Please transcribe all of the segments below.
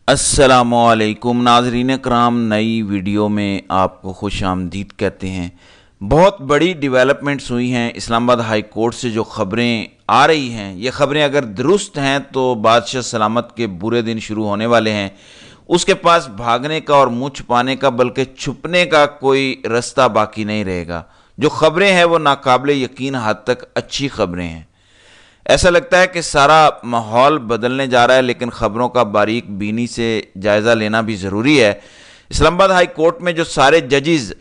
السلام علیکم ناظرین کرام، نئی ویڈیو میں آپ کو خوش آمدید کہتے ہیں۔ بہت بڑی ڈیولپمنٹس ہوئی ہیں اسلام آباد ہائی کورٹ سے۔ جو خبریں آ رہی ہیں، یہ خبریں اگر درست ہیں تو بادشاہ سلامت کے برے دن شروع ہونے والے ہیں۔ اس کے پاس بھاگنے کا اور منہ چھپانے کا بلکہ چھپنے کا کوئی رستہ باقی نہیں رہے گا۔ جو خبریں ہیں وہ ناقابل یقین حد تک اچھی خبریں ہیں۔ ایسا لگتا ہے کہ سارا ماحول بدلنے جا رہا ہے، لیکن خبروں کا باریک بینی سے جائزہ لینا بھی ضروری ہے۔ اسلام آباد ہائی کورٹ میں جو سارے ججز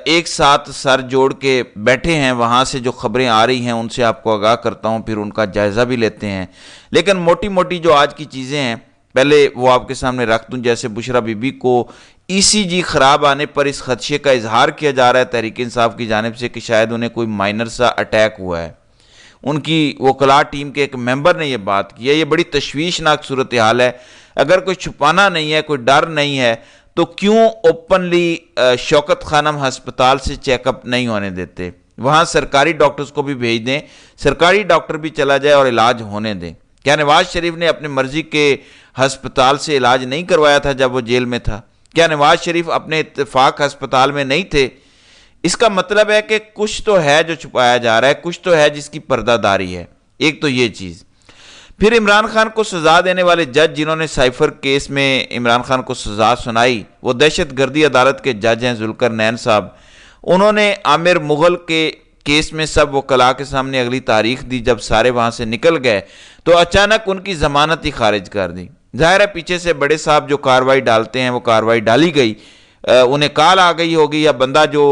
ایک ساتھ سر جوڑ کے بیٹھے ہیں، وہاں سے جو خبریں آ رہی ہیں ان سے آپ کو آگاہ کرتا ہوں، پھر ان کا جائزہ بھی لیتے ہیں۔ لیکن موٹی موٹی جو آج کی چیزیں ہیں پہلے وہ آپ کے سامنے رکھ دوں۔ جیسے بشرا بی بی کو ECG خراب آنے پر اس خدشے کا اظہار کیا جا رہا ہے تحریک انصاف کی جانب سے کہ شاید انہیں کوئی مائنر سا اٹیک ہوا ہے۔ ان کی وکلاء ٹیم کے ایک ممبر نے یہ بات کی ہے۔ یہ بڑی تشویشناک صورتحال ہے۔ اگر کوئی چھپانا نہیں ہے، کوئی ڈر نہیں ہے، تو کیوں اوپنلی شوکت خانم ہسپتال سے چیک اپ نہیں ہونے دیتے؟ وہاں سرکاری ڈاکٹرز کو بھی بھیج دیں، سرکاری ڈاکٹر بھی چلا جائے اور علاج ہونے دیں۔ کیا نواز شریف نے اپنے مرضی کے ہسپتال سے علاج نہیں کروایا تھا جب وہ جیل میں تھا؟ کیا نواز شریف اپنے اتفاق ہسپتال میں نہیں تھے؟ اس کا مطلب ہے کہ کچھ تو ہے جو چھپایا جا رہا ہے، کچھ تو ہے جس کی پردہ داری ہے۔ ایک تو یہ چیز۔ پھر عمران خان کو سزا دینے والے جج جنہوں نے سائفر کیس میں عمران خان کو سزا سنائی، وہ دہشت گردی عدالت کے جج ہیں ذوالقرنین صاحب۔ انہوں نے عامر مغل کے کیس میں سب وکلاء کے سامنے اگلی تاریخ دی۔ جب سارے وہاں سے نکل گئے تو اچانک ان کی ضمانت ہی خارج کر دی۔ ظاہر ہے پیچھے سے بڑے صاحب جو کارروائی ڈالتے ہیں وہ کارروائی ڈالی گئی، انہیں کال آ گئی ہوگی، یا بندہ جو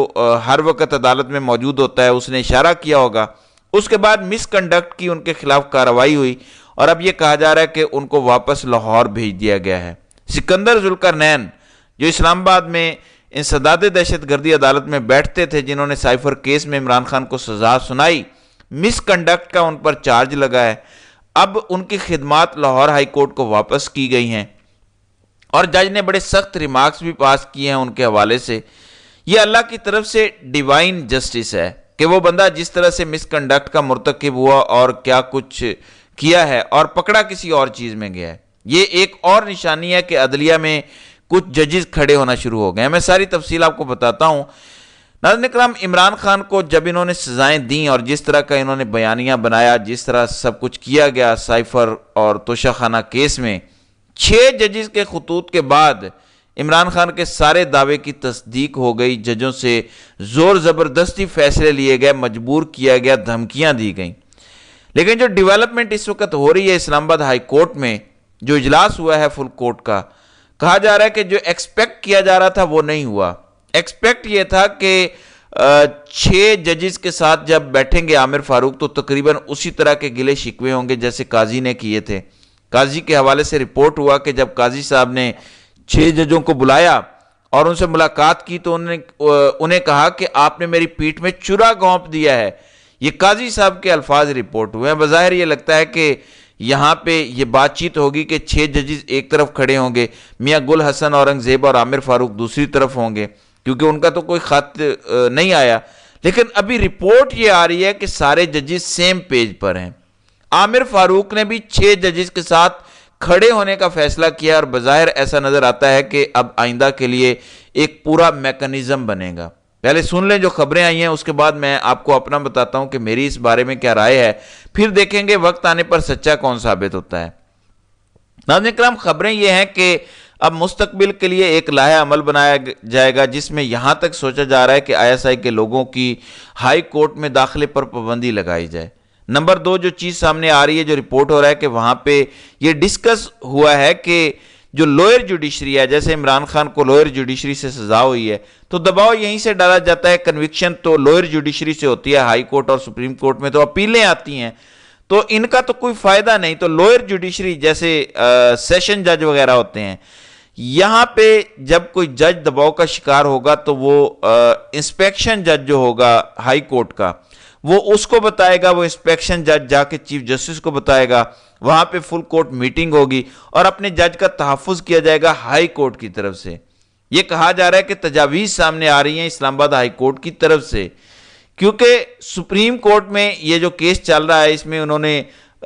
ہر وقت عدالت میں موجود ہوتا ہے اس نے اشارہ کیا ہوگا۔ اس کے بعد مس کنڈکٹ کی ان کے خلاف کارروائی ہوئی، اور اب یہ کہا جا رہا ہے کہ ان کو واپس لاہور بھیج دیا گیا ہے۔ سکندر ذوالقرنین جو اسلام آباد میں انسداد دہشت گردی عدالت میں بیٹھتے تھے، جنہوں نے سائفر کیس میں عمران خان کو سزا سنائی، مس کنڈکٹ کا ان پر چارج لگا ہے۔ اب ان کی خدمات لاہور ہائی کورٹ کو واپس کی گئی ہیں، اور جج نے بڑے سخت ریمارکس بھی پاس کیے ہیں ان کے حوالے سے۔ یہ اللہ کی طرف سے ڈیوائن جسٹس ہے کہ وہ بندہ جس طرح سے مس کنڈکٹ کا مرتکب ہوا اور کیا کچھ کیا ہے اور پکڑا کسی اور چیز میں گیا ہے، یہ ایک اور نشانی ہے کہ عدلیہ میں کچھ ججز کھڑے ہونا شروع ہو گئے ہیں۔ میں ساری تفصیل آپ کو بتاتا ہوں۔ ناظرین کرام، عمران خان کو جب انہوں نے سزائیں دیں اور جس طرح کا انہوں نے بیانیہ بنایا، جس طرح سب کچھ کیا گیا سائفر اور توشہ خانہ کیس میں، 6 ججز کے خطوط کے بعد عمران خان کے سارے دعوے کی تصدیق ہو گئی۔ ججوں سے زور زبردستی فیصلے لیے گئے، مجبور کیا گیا، دھمکیاں دی گئیں۔ لیکن جو ڈیولپمنٹ اس وقت ہو رہی ہے اسلام آباد ہائی کورٹ میں، جو اجلاس ہوا ہے فل کورٹ کا، کہا جا رہا ہے کہ جو ایکسپیکٹ کیا جا رہا تھا وہ نہیں ہوا۔ ایکسپیکٹ یہ تھا کہ 6 ججز کے ساتھ جب بیٹھیں گے عامر فاروق تو تقریباً اسی طرح کے گلے شکوے ہوں گے جیسے قاضی نے کیے تھے۔ قاضی کے حوالے سے رپورٹ ہوا کہ جب قاضی صاحب نے 6 ججوں کو بلایا اور ان سے ملاقات کی تو انہیں کہا کہ آپ نے میری پیٹھ میں چرا گھونپ دیا ہے۔ یہ قاضی صاحب کے الفاظ رپورٹ ہوئے ہیں۔ بظاہر یہ لگتا ہے کہ یہاں پہ یہ بات چیت ہوگی کہ 6 ججز ایک طرف کھڑے ہوں گے، میاں گل حسن اورنگزیب اور عامر فاروق دوسری طرف ہوں گے، کیونکہ ان کا تو کوئی خط نہیں آیا۔ لیکن ابھی رپورٹ یہ آ رہی ہے کہ سارے ججز سیم پیج پر ہیں۔ عامر فاروق نے بھی 6 ججز کے ساتھ کھڑے ہونے کا فیصلہ کیا، اور بظاہر ایسا نظر آتا ہے کہ اب آئندہ کے لیے ایک پورا میکنزم بنے گا۔ پہلے سن لیں جو خبریں آئی ہیں، اس کے بعد میں آپ کو اپنا بتاتا ہوں کہ میری اس بارے میں کیا رائے ہے، پھر دیکھیں گے وقت آنے پر سچا کون ثابت ہوتا ہے۔ ناظرین کرام، خبریں یہ ہیں کہ اب مستقبل کے لیے ایک لائحہ عمل بنایا جائے گا جس میں یہاں تک سوچا جا رہا ہے کہ ISI کے لوگوں کی ہائی کورٹ میں داخلے پر پابندی لگائی جائے۔ نمبر 2 جو چیز سامنے آ رہی ہے، جو رپورٹ ہو رہا ہے کہ وہاں پہ یہ ڈسکس ہوا ہے کہ جو لوئر جوڈیشری ہے، جیسے عمران خان کو لوئر جوڈیشری سے سزا ہوئی ہے تو دباؤ یہیں سے ڈالا جاتا ہے۔ کنوکشن تو لوئر جوڈیشری سے ہوتی ہے، ہائی کورٹ اور سپریم کورٹ میں تو اپیلیں آتی ہیں، تو ان کا تو کوئی فائدہ نہیں۔ تو لوئر جوڈیشری جیسے سیشن جج وغیرہ ہوتے ہیں، یہاں پہ جب کوئی جج دباؤ کا شکار ہوگا تو وہ انسپیکشن جج جو ہوگا ہائی کورٹ کا، وہ اس کو بتائے گا، وہ انسپیکشن جج جا کے چیف جسٹس کو بتائے گا، وہاں پہ فل کورٹ میٹنگ ہوگی اور اپنے جج کا تحفظ کیا جائے گا ہائی کورٹ کی طرف سے۔ یہ کہا جا رہا ہے کہ تجاویز سامنے آ رہی ہیں اسلام آباد ہائی کورٹ کی طرف سے، کیونکہ سپریم کورٹ میں یہ جو کیس چل رہا ہے اس میں انہوں نے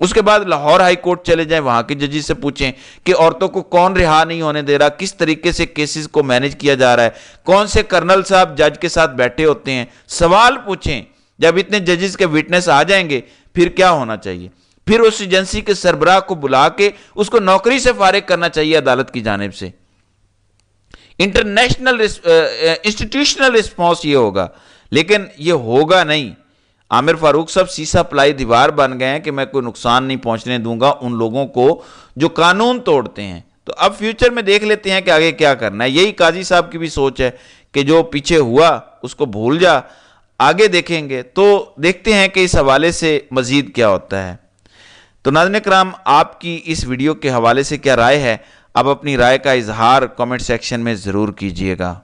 اس کے بعد لاہور ہائی کورٹ چلے جائیں، وہاں کے ججز سے پوچھیں کہ عورتوں کو کون رہا نہیں ہونے دے رہا، کس طریقے سے کیسز کو مینج کیا جا رہا ہے، کون سے کرنل صاحب جج کے ساتھ بیٹھے ہوتے ہیں، سوال پوچھیں۔ جب اتنے ججز کے وٹنس آ جائیں گے پھر کیا ہونا چاہیے؟ پھر اس ایجنسی کے سربراہ کو بلا کے اس کو نوکری سے فارغ کرنا چاہیے عدالت کی جانب سے۔ انٹرنیشنل انسٹیٹیوشنل رسپانس یہ ہوگا، لیکن یہ ہوگا نہیں۔ عامر فاروق صاحب سیسا پلائی دیوار بن گئے ہیں کہ میں کوئی نقصان نہیں پہنچنے دوں گا ان لوگوں کو جو قانون توڑتے ہیں۔ تو اب فیوچر میں دیکھ لیتے ہیں کہ آگے کیا کرنا ہے۔ یہی قاضی صاحب کی بھی سوچ ہے کہ جو پیچھے ہوا اس کو بھول جا، آگے دیکھیں گے۔ تو دیکھتے ہیں کہ اس حوالے سے مزید کیا ہوتا ہے۔ تو ناظرین کرام، آپ کی اس ویڈیو کے حوالے سے کیا رائے ہے؟ آپ اپنی رائے کا اظہار کامنٹ سیکشن میں ضرور کیجئے گا۔